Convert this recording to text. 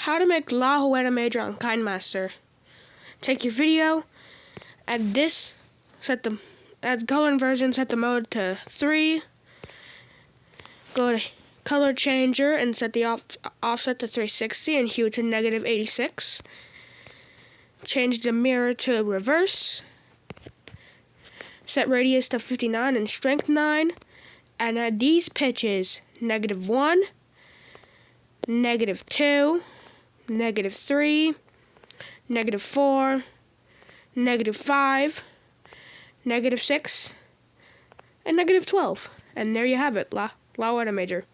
How to make La Hoguera Major on KineMaster. Take your video, add color inversion, set the mode to 3. Go to color changer and set the offset to 360 and hue to -86. Change the mirror to reverse. Set radius to 59 and strength 9. And add these pitches: -1, -2, -3, -4, -5, -6, and -12. And there you have it, La Hoguera Major.